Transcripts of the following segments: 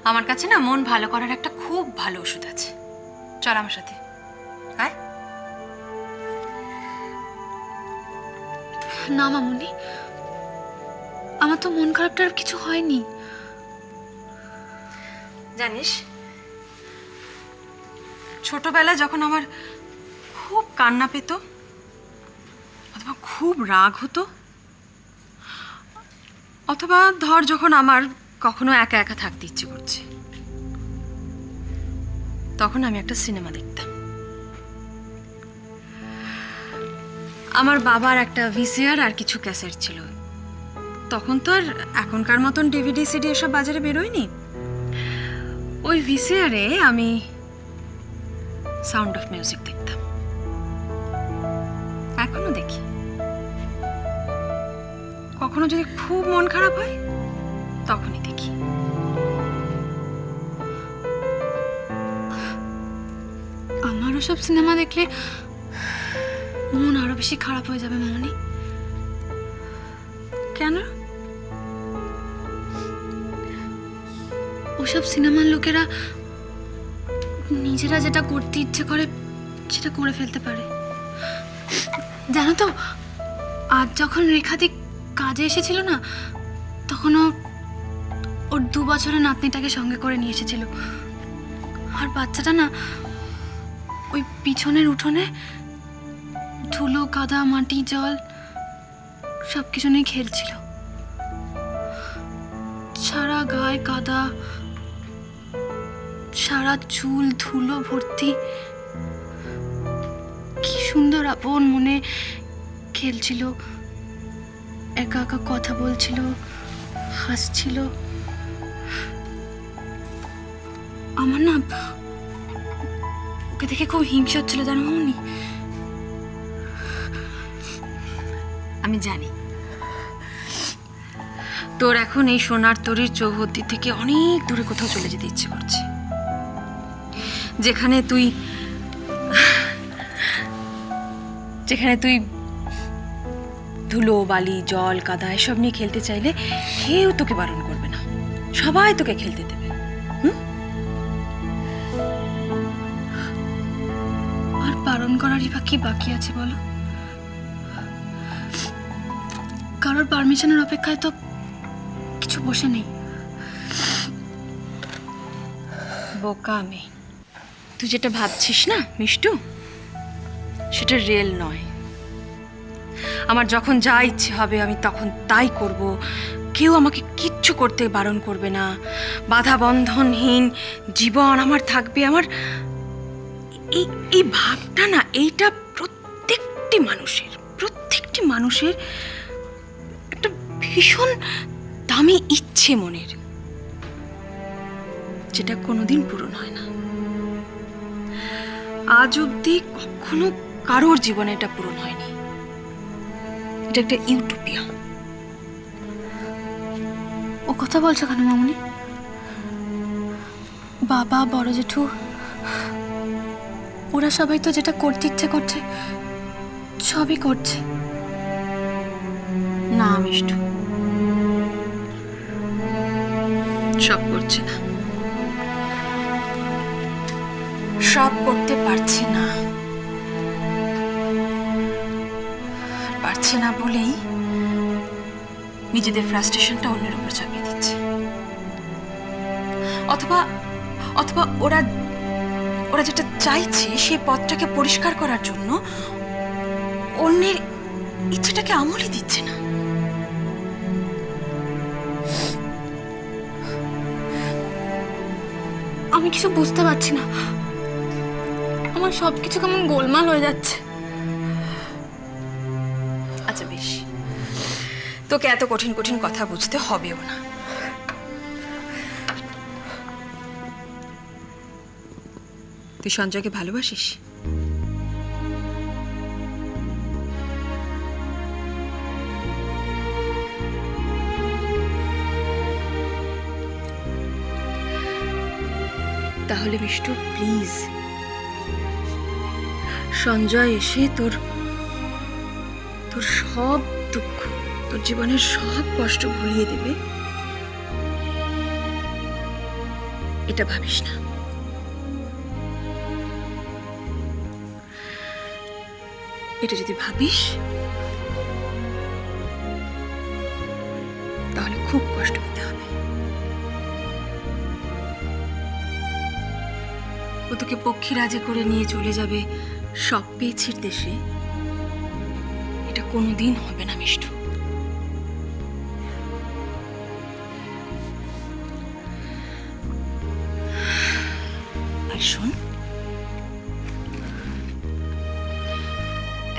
আমার কাছে না মন ভালো করার একটা খুব ভালো ওষুধ আছে। চল আমার সাথে। আয়। না মামুনি, আমার তো মন খারাপটার কিছু হয়নি। জানিস, ছোটবেলায় যখন আমার খুব কান্না পেত অথবা খুব রাগ হতো, অথবা ধর যখন আমার কখনো একা একা থাকতে ইচ্ছে করছে, তখন আমি একটা সিনেমা দেখতাম। আমার বাবার একটা ভিসিআর আর কিছু ক্যাসেট ছিল। তখন তো আর এখনকার মতন ডিভিডি সিডি এসব বাজারে বেরোয়নি। ওই ভিসিআরে আমি সাউন্ড অফ মিউজিক দেখতাম, এখনো দেখি। কখনো যদি খুব মন খারাপ হয় তখনই দেখি। আমার ওসব সিনেমা দেখলে মন আরো বেশি খারাপ হয়ে যাবে মামুনি। কেন? ওসব সিনেমার লোকেরা নিজেরা যেটা করতে ইচ্ছে করে সেটা করে ফেলতে পারে। জানো তো, আজ যখন রেখাদি কাজে এসেছিল না, তখন ওর 2 বছরের নাতনিটাকে সঙ্গে করে নিয়ে এসেছিল। আর বাচ্চাটা না ওই পিছনের উঠোনে ধুলো কাদা মাটি জল সব কিছু নিয়ে খেলছিল। সারা গায়ে কাদা, সারা চুল ধুলো ভর্তি। কি সুন্দর আপন মনে খেলছিল, একা একা কথা বলছিল, হাসছিল। আমার না ওকে দেখে খুব হিংসা হচ্ছিল, জানো মামুনি। আমি জানি তোর এখন এই সোনার তরীর চৌহদ্দি থেকে অনেক দূরে কোথাও চলে যেতে ইচ্ছে করছে, যেখানে তুই ধুলো বালি জল কাদা এসব নিয়ে খেলতে চাইলে কেউ তোকে বারণ করবে না, সবাই তোকে খেলতে দেবে। আর বারণ করারই বা কি বাকি আছে বলো? কারোর পারমিশনের অপেক্ষায় তো কিছু বসে নেই। বোকা আমি। তুই যেটা ভাবছিস না মিষ্টু, সেটা রিয়েল নয়। আমার যখন যা ইচ্ছে হবে আমি তখন তাই করব, কেউ আমাকে কিচ্ছু করতে বারণ করবে না। বাধা বন্ধনহীন জীবন আমার থাকবে। আমার এই ভাবটা না, এইটা প্রত্যেকটি মানুষের একটা ভীষণ দামি ইচ্ছে মনের, যেটা কোনোদিন পূরণ হয় না। আজ অব্দি কখনো কারোর জীবনে এটা পূরণ হয়নি। এটা একটা ইউটোপিয়া। ও কথা বলছো কেন মামুনি? বাবা বড় জেঠু ওরা সবাই তো যেটা করতে ইচ্ছে করছে সবই করছে। না মিষ্টু, সব করছে না, সব করতে পারছে না। পারছে না বলেই নিজেদের ফ্রাস্ট্রেশনটা অন্যের উপর চাপিয়ে দিচ্ছে। অথবা ওরা যেটা চাইছে সেই পথটাকে পরিষ্কার করার জন্য অন্যের ইচ্ছেটাকে আমলই দিচ্ছে না। আমি কিছু বুঝতে পারছি না, আমার সবকিছু কেমন গোলমাল হয়ে যাচ্ছে। আচ্ছা বেশ, তোকে এত কঠিন কঠিন কথা বুঝতে হবেও না। তুই সঞ্জয়কে ভালোবাসিস? তাহলে মিষ্টু প্লিজ, সঞ্জয় এসে তোর সব দুঃখ, তোর জীবনের সব কষ্ট ভুলিয়ে দেবে। এটা ভাবিস না। এটা যদি ভাবিস তাহলে খুব কষ্ট পেতে হবে। ও তোকে পক্ষীরাজে করে নিয়ে চলে যাবে সব পেয়েছির দেশে, এটা কোনোদিন হবে না মিষ্টু। আর শোন,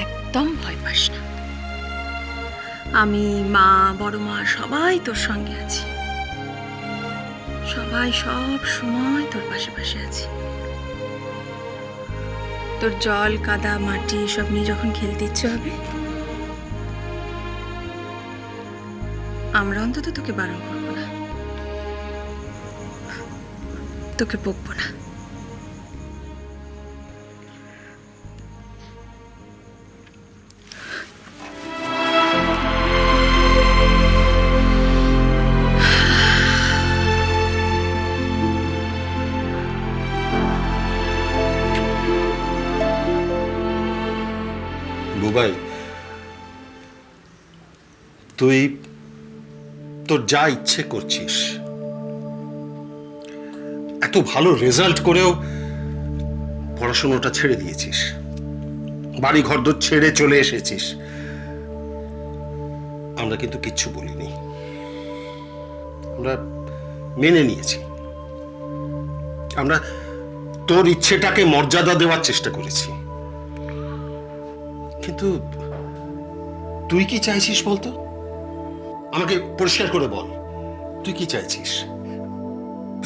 একদম ভয় পাস না। আমি, মা, বড় মা সবাই তোর সঙ্গে আছি। সবাই সব সময় তোর পাশে পাশে আছি। তোর জল, কাদা, মাটি এসব নিয়ে যখন খেলতে ইচ্ছে হবে, আমরা অন্তত তোকে বারণ করবো না, তোকে বকবো না। বুবাই, তুই তোর যা ইচ্ছে করছিস, এত ভালো রেজাল্ট করেও পড়াশোনাটা ছেড়ে দিয়েছিস, বাড়ি ঘরদোর ছেড়ে চলে এসেছিস। আমরা কিন্তু কিচ্ছু বলিনি, আমরা মেনে নিয়েছি। আমরা তোর ইচ্ছেটাকে মর্যাদা দেওয়ার চেষ্টা করেছি। কিন্তু তুই কি চাইছিস বলতো? আমাকে পরিষ্কার করে বল, তুই কি চাইছিস?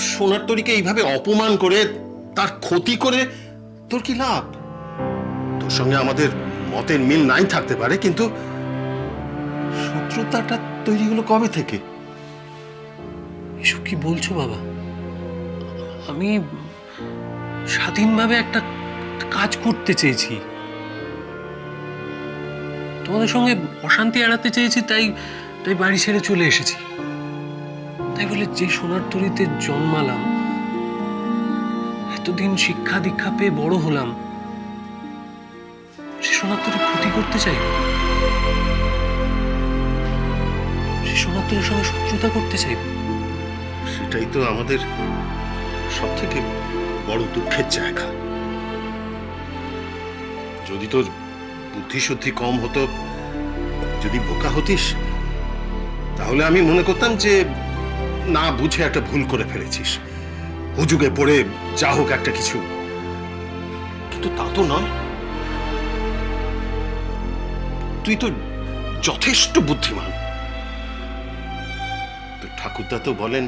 সোনার তরীকে এইভাবে অপমান করে, তার ক্ষতি করে তোর কি লাভ? তোর সঙ্গে আমাদের মতের মিল নাই থাকতে পারে, কিন্তু শত্রুতাটা তৈরি হলো কবে থেকে? এসব কি বলছো বাবা? আমি স্বাধীনভাবে একটা কাজ করতে চেয়েছি, তোমাদের সঙ্গে অশান্তি এড়াতে চেয়েছি, তাই তাই বাড়ি ছেড়ে চলে এসেছি। তাই বলে যে সোনার তরীতে জন্মালাম, এতদিন শিক্ষা দীক্ষা পেয়ে বড় হলাম, সে সোনার তরী ক্ষতি করতে চাই, সে সোনার তরীর সঙ্গে শত্রুতা করতে চাই। সেটাই তো আমাদের সব থেকে বড় দুঃখের জায়গা। যদি তোর বুদ্ধি শুদ্ধি কম হতো, যদি বোকা হতিস, তাহলে আমি মনে করতাম যে না বুঝে একটা ভুল করে ফেলেছিস, হুজুগে পড়ে যা হোক একটা কিছু। কিন্তু তা তো নয়, তুই তো যথেষ্ট বুদ্ধিমান। তো ঠাকুরদা তো বলেন,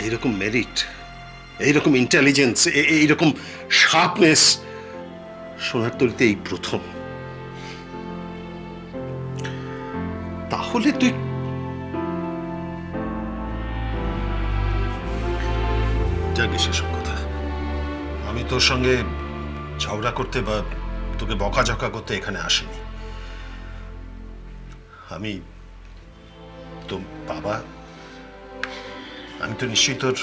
এইরকম মেরিট, এইরকম ইন্টেলিজেন্স, এইরকম শার্পনেস সোনার তরীতে এই প্রথম। তাহলে তুই জানিস এসব কথা। আমি তোর সঙ্গে ঝগড়া করতে বা তোকে বকাঝকা করতে এখানে আসিনি। আমি তো বাবা, আমি তো নিশ্চয়ই তোর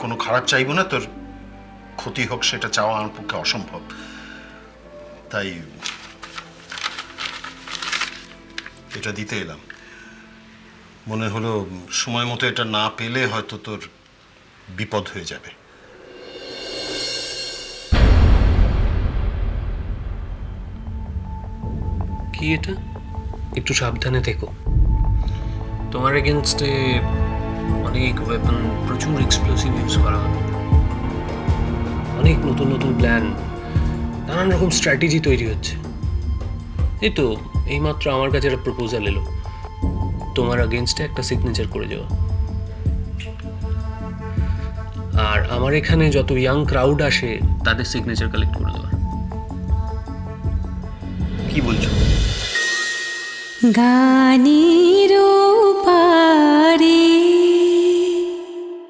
কোনো খারাপ চাইবো না, তোর ক্ষতি হোক সেটা চাওয়া আমার পক্ষে অসম্ভব। তাই এটা দিতে এলাম। মনে হলো সময় মতো এটা না পেলে হয়তো তোর বিপদ হয়ে যাবে। কি এটা? একটু সাবধানে থেকো। তোমার এগেনস্টে অনেক ওয়েপন, প্রচুর এক্সপ্লোসিভ ইউজ করা হবে, অনেক নতুন নতুন প্ল্যান, নানান রকম স্ট্র্যাটেজি তৈরি হচ্ছে। এই তো এইমাত্র আমার কাছে একটা প্রপোজাল এলো, তোমার এগেনস্টে একটা সিগনেচার করে যাওয়া। আর আমার এখানে যত ইয়াং ক্রাউড আসে তাদের সিগনেচার কালেক্ট করে দেওয়া। কি বলছো? গানের পারে